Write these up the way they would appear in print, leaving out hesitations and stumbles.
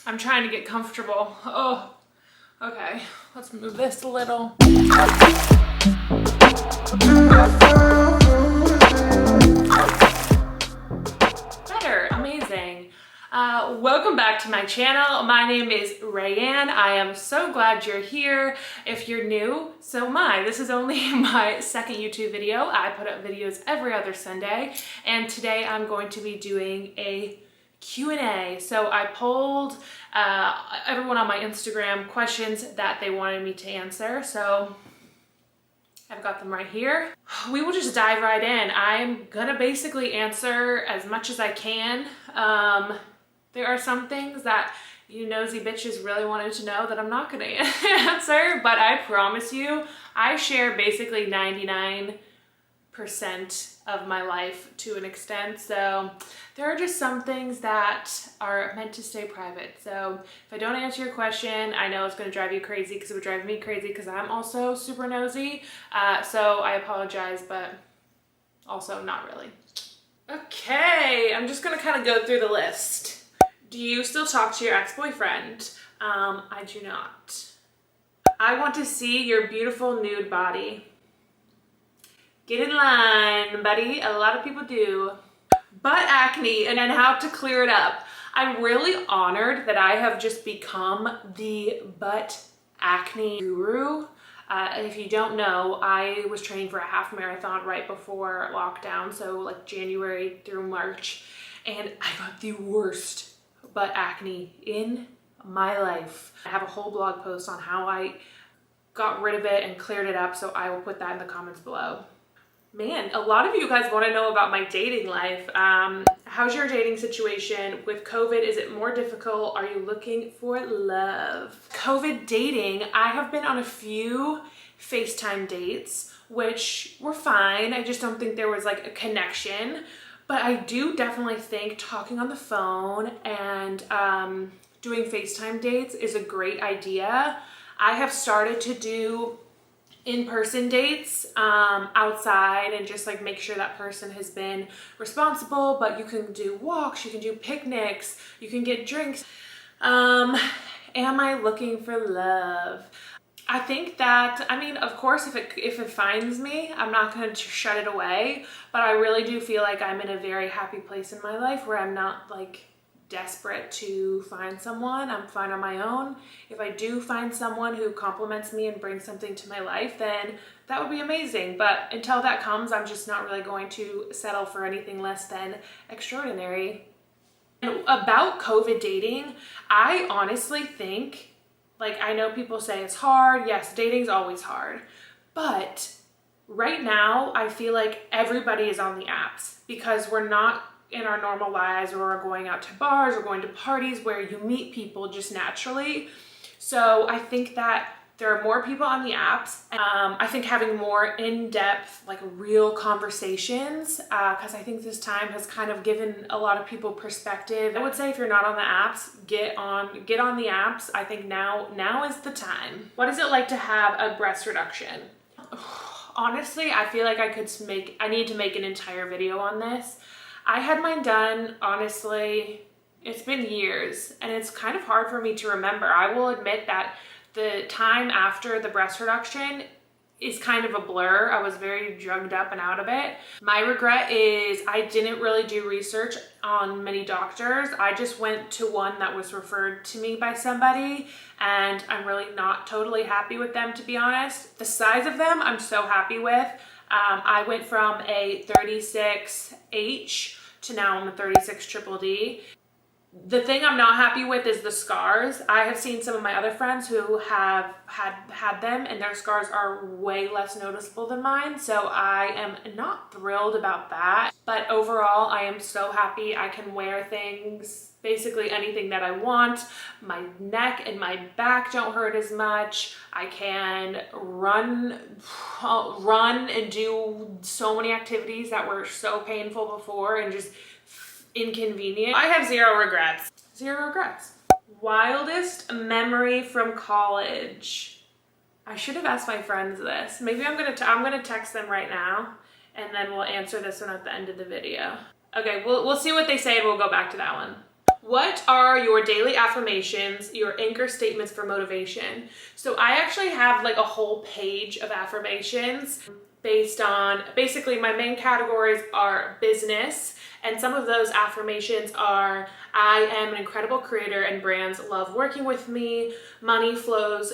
I'm trying to get comfortable. Oh, okay. Let's move this a little. Better. Amazing. Welcome back to my channel. My name is Rayanne. I am so glad you're here. If you're new, so am I. This is only my second YouTube video. I put up videos every other Sunday, and today I'm going to be doing a Q&A. So I polled everyone on my Instagram questions that they wanted me to answer. So I've got them right here. We will just dive right in. I'm gonna basically answer as much as I can. There are some things that you nosy bitches really wanted to know that I'm not gonna answer, but I promise you, I share basically 99% of my life to an extent. So there are just some things that are meant to stay private. So if I don't answer your question, I know it's going to drive you crazy, because it would drive me crazy because I'm also super nosy. So I apologize, but also not really. Okay, I'm just going to kind of go through the list. Do you still talk to your ex-boyfriend? I do not. I want to see your beautiful nude body. Get in line, buddy. A lot of people do. Butt acne and how to clear it up. I'm really honored that I have just become the butt acne guru. If you don't know, I was training for a half marathon right before lockdown, so like January through March, and I got the worst butt acne in my life. I have a whole blog post on how I got rid of it and cleared it up, so I will put that in the comments below. Man, a lot of you guys want to know about my dating life. How's your dating situation with COVID? Is it more difficult? Are you looking for love? COVID dating, I have been on a few FaceTime dates, which were fine. I just don't think there was like a connection. But I do definitely think talking on the phone and doing FaceTime dates is a great idea. I have started to do in-person dates outside and just like make sure that person has been responsible, but you can do walks, you can do picnics, you can get drinks. Am I looking for love? I think that, I mean, of course, if it finds me, I'm not going to shut it away, but I really do feel like I'm in a very happy place in my life where I'm not like desperate to find someone. I'm fine on my own. If I do find someone who compliments me and brings something to my life, then that would be amazing. But until that comes, I'm just not really going to settle for anything less than extraordinary. And about COVID dating, I honestly think, like, I know people say it's hard. Yes, dating's always hard. But right now, I feel like everybody is on the apps because we're not in our normal lives, or we're going out to bars or going to parties where you meet people just naturally. So I think that there are more people on the apps. I think having more in-depth, like real conversations, because I think this time has kind of given a lot of people perspective. I would say if you're not on the apps, get on the apps. I think now is the time. What is it like to have a breast reduction? Honestly, I feel like I need to make an entire video on this. I had mine done, honestly, it's been years, and it's kind of hard for me to remember. I will admit that the time after the breast reduction is kind of a blur. I was very drugged up and out of it. My regret is I didn't really do research on many doctors. I just went to one that was referred to me by somebody, and I'm really not totally happy with them, to be honest. The size of them, I'm so happy with. I went from a 36H to now I'm a 36 triple D. The thing I'm not happy with is the scars. I have seen some of my other friends who have had them, and their scars are way less noticeable than mine. So I am not thrilled about that. But overall, I am so happy. I can wear things, basically anything that I want. My neck and my back don't hurt as much. I can run and do so many activities that were so painful before and just inconvenient. I have zero regrets. Zero regrets. Wildest memory from college. I should have asked my friends this. Maybe I'm gonna text them right now, and then we'll answer this one at the end of the video. Okay, we'll see what they say, and we'll go back to that one. What are your daily affirmations, your anchor statements for motivation? So I actually have like a whole page of affirmations based on, basically my main categories are business, and some of those affirmations are: I am an incredible creator and brands love working with me. Money flows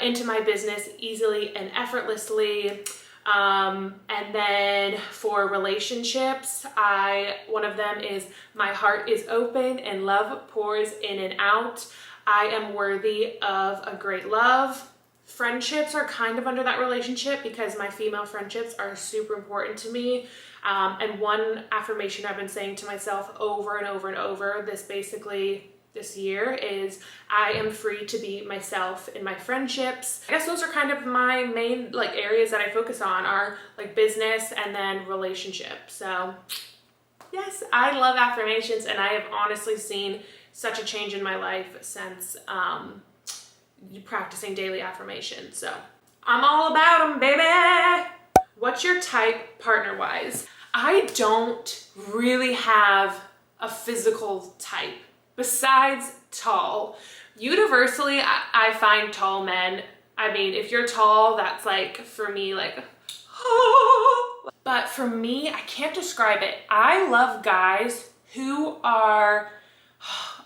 into my business easily and effortlessly. And then for relationships, one of them is: my heart is open and love pours in and out. I am worthy of a great love. Friendships are kind of under that relationship because my female friendships are super important to me. And one affirmation I've been saying to myself over and over and over this year is: I am free to be myself in my friendships. I guess those are kind of my main like areas that I focus on, are like business and then relationships. So yes, I love affirmations, and I have honestly seen such a change in my life since practicing daily affirmations. So I'm all about them, baby. What's your type partner-wise? I don't really have a physical type besides tall. Universally, I find tall men, I mean, if you're tall, that's like, for me, like, but for me, I can't describe it. I love guys who are,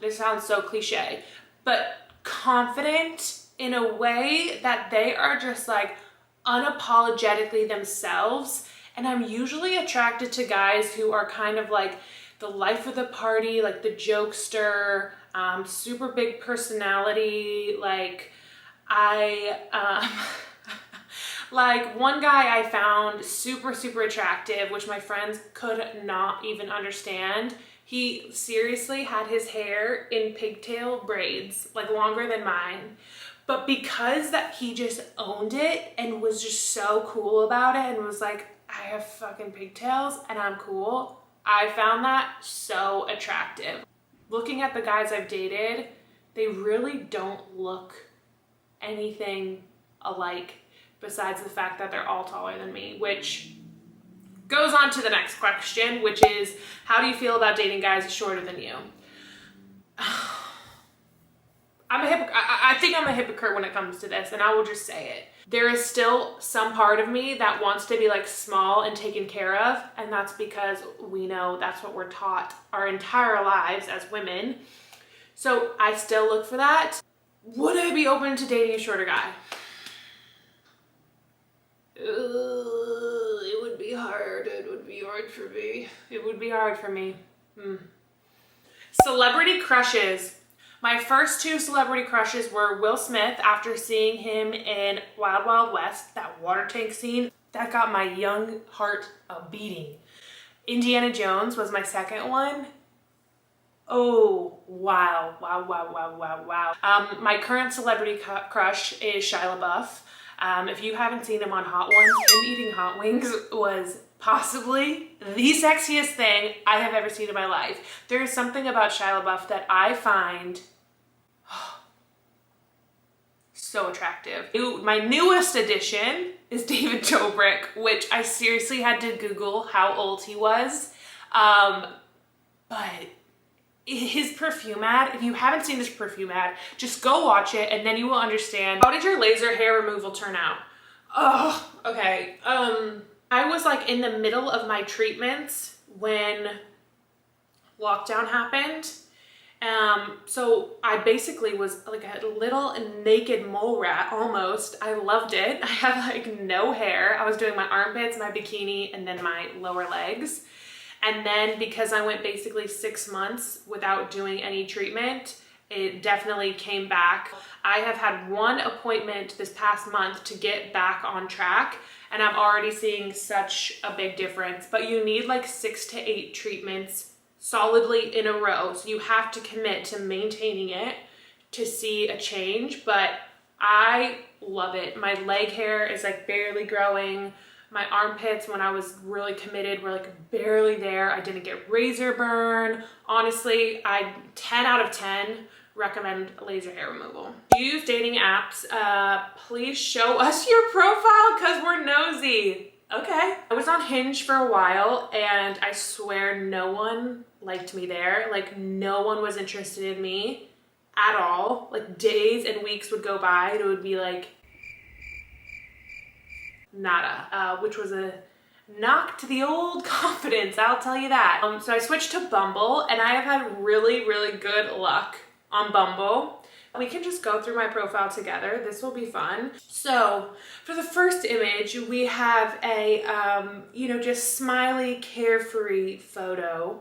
this sounds so cliche, but confident in a way that they are just like unapologetically themselves. And I'm usually attracted to guys who are kind of like the life of the party, like the jokester, super big personality. Like like one guy I found super, super attractive, which my friends could not even understand. He seriously had his hair in pigtail braids, like longer than mine. But because that he just owned it and was just so cool about it and was like, I have fucking pigtails and I'm cool, I found that so attractive. Looking at the guys I've dated, they really don't look anything alike besides the fact that they're all taller than me, which goes on to the next question, which is: how do you feel about dating guys shorter than you? I think I'm a hypocrite when it comes to this, and I will just say it. There is still some part of me that wants to be like small and taken care of, and that's because we know that's what we're taught our entire lives as women. So I still look for that. Would I be open to dating a shorter guy? It would be hard. It would be hard for me. It would be hard for me. Celebrity crushes. My first two celebrity crushes were Will Smith, after seeing him in Wild West, that water tank scene. That got my young heart a beating. Indiana Jones was my second one. Oh, wow. My current celebrity crush is Shia LaBeouf. If you haven't seen him on Hot Ones, him eating hot wings was possibly the sexiest thing I have ever seen in my life. There is something about Shia LaBeouf that I find so attractive. My newest addition is David Dobrik, which I seriously had to Google how old he was. But his perfume ad, if you haven't seen this perfume ad, just go watch it and then you will understand. How did your laser hair removal turn out? Oh, okay. I was like in the middle of my treatments when lockdown happened. So I basically was like a little naked mole rat almost. I loved it. I had like no hair. I was doing my armpits, my bikini, and then my lower legs. And then because I went basically 6 months without doing any treatment, it definitely came back. I have had one appointment this past month to get back on track, and I'm already seeing such a big difference. But you need like 6 to 8 treatments solidly in a row. So you have to commit to maintaining it to see a change, but I love it. My leg hair is like barely growing. My armpits, when I was really committed, were like barely there. I didn't get razor burn. Honestly, 10 out of 10 recommend laser hair removal. Do you use dating apps? Please show us your profile because we're nosy. Okay. I was on Hinge for a while and I swear no one liked me there. Like no one was interested in me at all. Like days and weeks would go by and it would be like nada, which was a knock to the old confidence, I'll tell you that. So I switched to Bumble and I have had really, really good luck on Bumble. We can just go through my profile together. This will be fun. So for the first image, we have a, just smiley, carefree photo.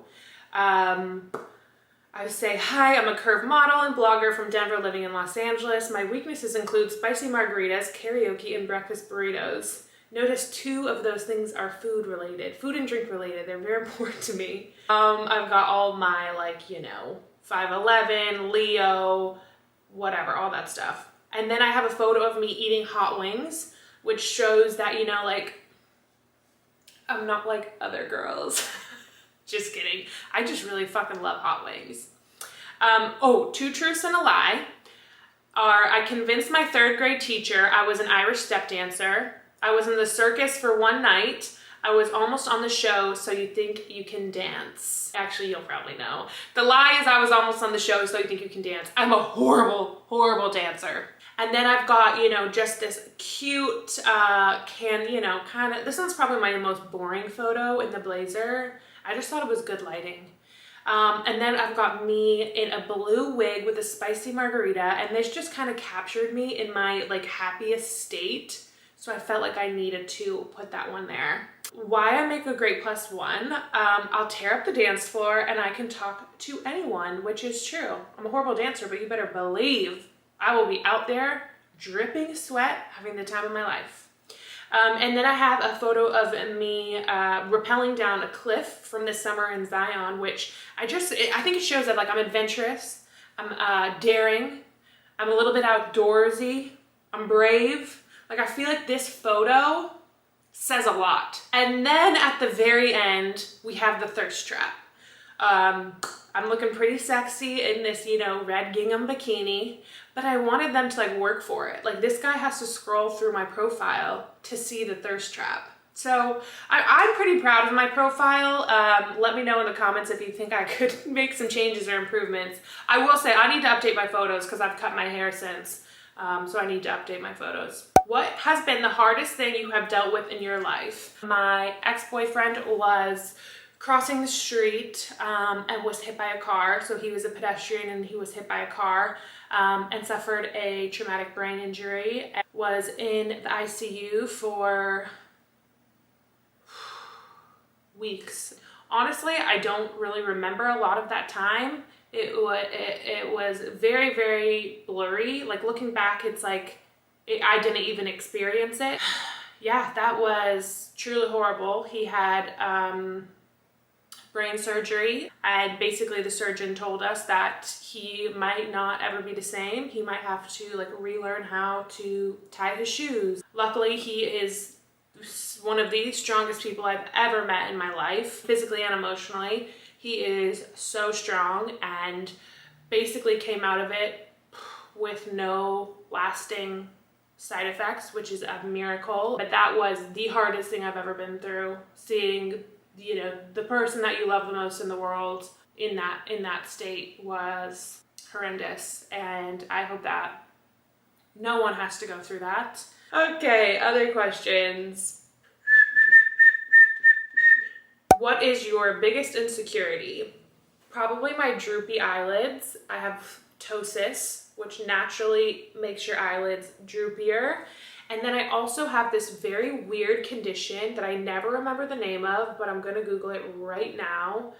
I say, hi, I'm a curve model and blogger from Denver living in Los Angeles. My weaknesses include spicy margaritas, karaoke, and breakfast burritos. Notice 2 of those things are food related, food and drink related. They're very important to me. I've got all my 5'11", Leo, whatever, all that stuff. And then I have a photo of me eating hot wings, which shows that, I'm not like other girls. Just kidding. I just really fucking love hot wings. 2 truths and a lie are I convinced my 3rd grade teacher I was an Irish step dancer. I was in the circus for one night. I was almost on the show, So You Think You Can Dance. Actually, you'll probably know. The lie is I was almost on the show, So You Think You Can Dance. I'm a horrible, horrible dancer. And then I've got, just this cute, this one's probably my most boring photo in the blazer. I just thought it was good lighting. And then I've got me in a blue wig with a spicy margarita, and this just kind of captured me in my happiest state. So I felt like I needed to put that one there. Why I make a great +1, I'll tear up the dance floor and I can talk to anyone, which is true. I'm a horrible dancer, but you better believe I will be out there dripping sweat, having the time of my life. And then I have a photo of me rappelling down a cliff from this summer in Zion, which I think it shows that I'm adventurous, I'm daring, I'm a little bit outdoorsy, I'm brave. I feel like this photo says a lot. And then at the very end, we have the thirst trap. I'm looking pretty sexy in this, red gingham bikini, but I wanted them to work for it. This guy has to scroll through my profile to see the thirst trap. So I'm pretty proud of my profile. Let me know in the comments if you think I could make some changes or improvements. I will say I need to update my photos because I've cut my hair since, so I need to update my photos. What has been the hardest thing you have dealt with in your life? My ex-boyfriend was crossing the street and was hit by a car. So he was a pedestrian and he was hit by a car and suffered a traumatic brain injury. Was in the ICU for weeks. Honestly, I don't really remember a lot of that time. It was very, very blurry. Looking back, it's I didn't even experience it. Yeah, that was truly horrible. He had brain surgery, and basically the surgeon told us that he might not ever be the same. He might have to relearn how to tie his shoes. Luckily, he is one of the strongest people I've ever met in my life, physically and emotionally. He is so strong and basically came out of it with no lasting side effects, which is a miracle. But that was the hardest thing I've ever been through, seeing the person that you love the most in the world in that state was horrendous, and I hope that no one has to go through that. Okay, other questions. What is your biggest insecurity? Probably my droopy eyelids. I have ptosis, which naturally makes your eyelids droopier. And then I also have this very weird condition that I never remember the name of, but I'm gonna Google it right now.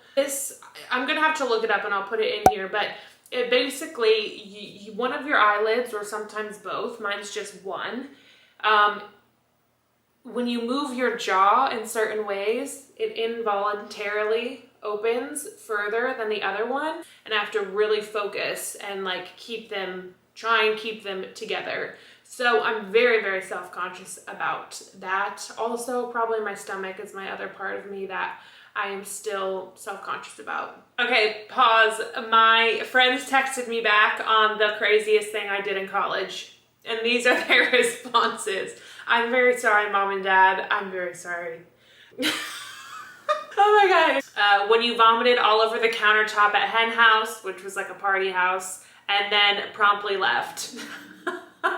I'm gonna have to look it up and I'll put it in here, but it basically, one of your eyelids, or sometimes both, mine's just one, when you move your jaw in certain ways, it involuntarily opens further than the other one, and I have to really focus and try and keep them together. So I'm very, very self-conscious about that. Also, probably my stomach is my other part of me that I am still self-conscious about. Okay, pause. My friends texted me back on the craziest thing I did in college, and these are their responses. I'm very sorry, Mom and Dad. I'm very sorry. Oh my god. When you vomited all over the countertop at Hen House, which was like a party house, and then promptly left.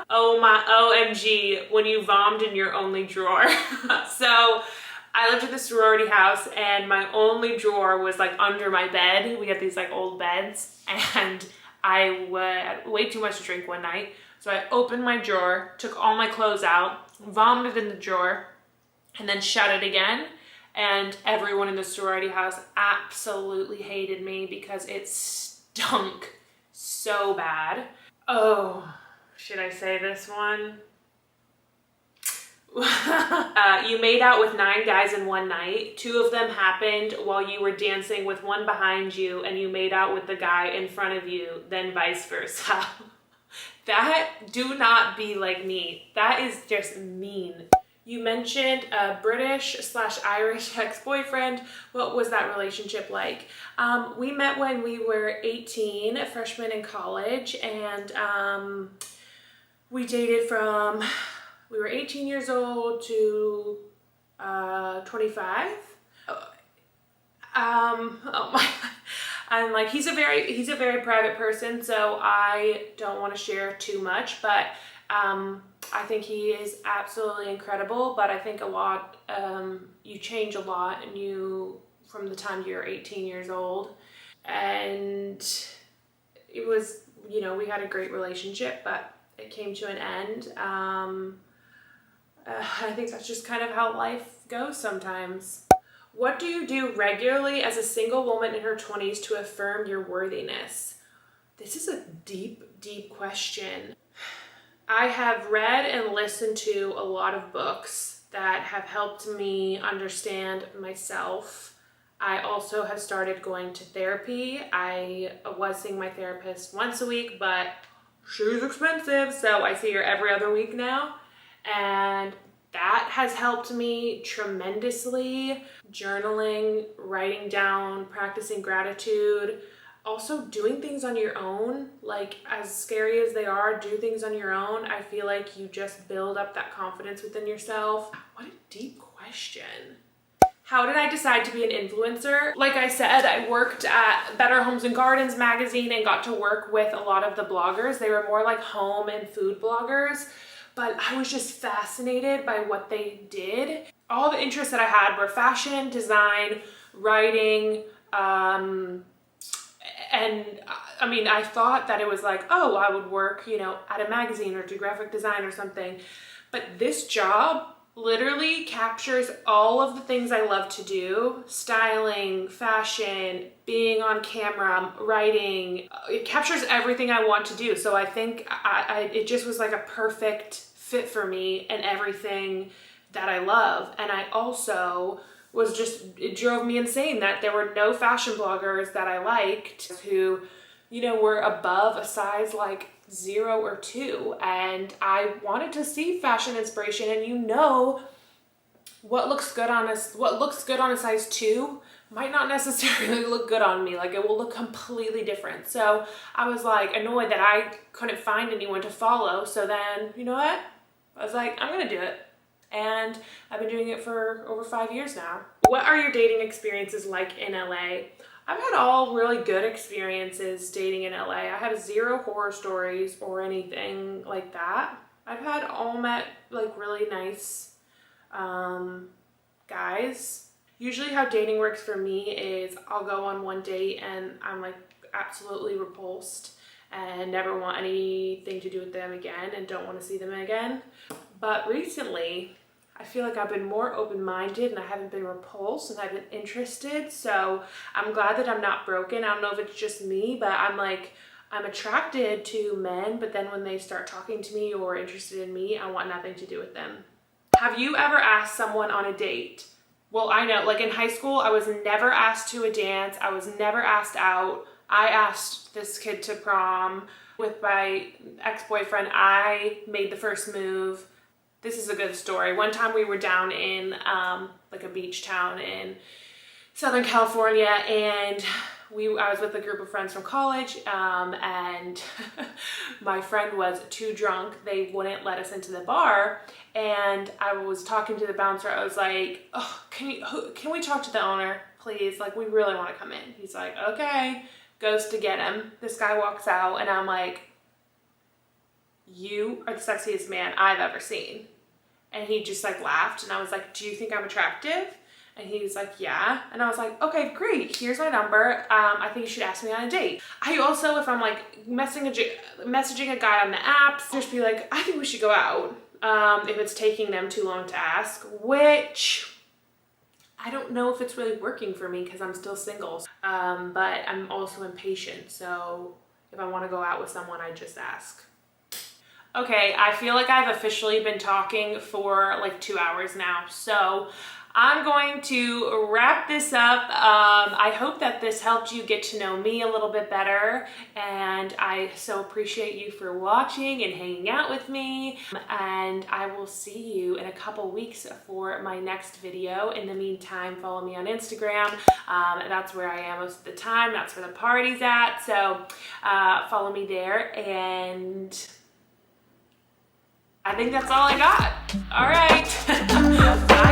Oh my OMG, when you vomited in your only drawer. So I lived at the sorority house and my only drawer was like under my bed. We had these like old beds and I had way too much to drink one night. So I opened my drawer, took all my clothes out, vomited in the drawer, and then shut it again. And everyone in the sorority house absolutely hated me because it stunk so bad. Oh, should I say this one? You made out with 9 guys in one night. 2 of them happened while you were dancing with one behind you and you made out with the guy in front of you, then vice versa. That, do not be like me. That is just mean. You mentioned a British/Irish ex-boyfriend. What was that relationship like? We met when we were 18, freshmen in college, and we dated from, we were 18 years old to 25. Oh my, I'm like, he's a very private person, so I don't want to share too much, but I think he is absolutely incredible, but I think a lot, you change a lot and from the time you're 18 years old, and it was, we had a great relationship, but it came to an end. I think that's just kind of how life goes sometimes. What do you do regularly as a single woman in her 20s to affirm your worthiness? This is a deep, deep question. I have read and listened to a lot of books that have helped me understand myself. I also have started going to therapy. I was seeing my therapist once a week, but she's expensive, so I see her every other week now. And that has helped me tremendously. Journaling, writing down, practicing gratitude, also doing things on your own, like as scary as they are, do things on your own. I feel like you just build up that confidence within yourself. What a deep question. How did I decide to be an influencer? Like I said, I worked at Better Homes and Gardens magazine and got to work with a lot of the bloggers. They were more like home and food bloggers, but I was just fascinated by what they did. All the interests that I had were fashion, design, writing, and I mean, I thought that it was like, oh, I would work, at a magazine or do graphic design or something. But this job literally captures all of the things I love to do: styling, fashion, being on camera, writing. It captures everything I want to do. So I think it just was like a perfect fit for me and everything that I love. And I also it drove me insane that there were no fashion bloggers that I liked who, were above a size like 0 or 2. And I wanted to see fashion inspiration, and what looks good on a size 2 might not necessarily look good on me. Like, it will look completely different. So I was like annoyed that I couldn't find anyone to follow. So then, you know what? I was like, I'm gonna do it. And I've been doing it for over 5 years now. What are your dating experiences like in LA? I've had all really good experiences dating in LA. I have 0 horror stories or anything like that. I've had all met like really nice guys. Usually how dating works for me is I'll go on one date and I'm like absolutely repulsed and never want anything to do with them again and don't want to see them again. But recently, I feel like I've been more open-minded and I haven't been repulsed and I've been interested. So I'm glad that I'm not broken. I don't know if it's just me, but I'm attracted to men, but then when they start talking to me or interested in me, I want nothing to do with them. Have you ever asked someone on a date? Well, I know, like in high school, I was never asked to a dance. I was never asked out. I asked this kid to prom. With my ex-boyfriend, I made the first move. This is a good story. One time we were down in like a beach town in Southern California, and I was with a group of friends from college, and my friend was too drunk. They wouldn't let us into the bar, and I was talking to the bouncer. I was like, "Oh, can we talk to the owner, please? Like, we really want to come in." He's like, "Okay." Goes to get him. This guy walks out, and I'm like, "You are the sexiest man I've ever seen." And he just like laughed, and I was like, "Do you think I'm attractive?" And he was like, "Yeah." And I was like, "Okay, great. Here's my number. I think you should ask me on a date." I also, if I'm like messaging a guy on the apps, just be like, "I think we should go out." If it's taking them too long to ask, which I don't know if it's really working for me because I'm still single. But I'm also impatient. So if I want to go out with someone, I just ask. Okay, I feel like I've officially been talking for like 2 hours now. So I'm going to wrap this up. I hope that this helped you get to know me a little bit better, and I so appreciate you for watching and hanging out with me, and I will see you in a couple weeks for my next video. In the meantime, follow me on Instagram. That's where I am most of the time. That's where the party's at, so follow me there, and I think that's all I got. All right. Bye.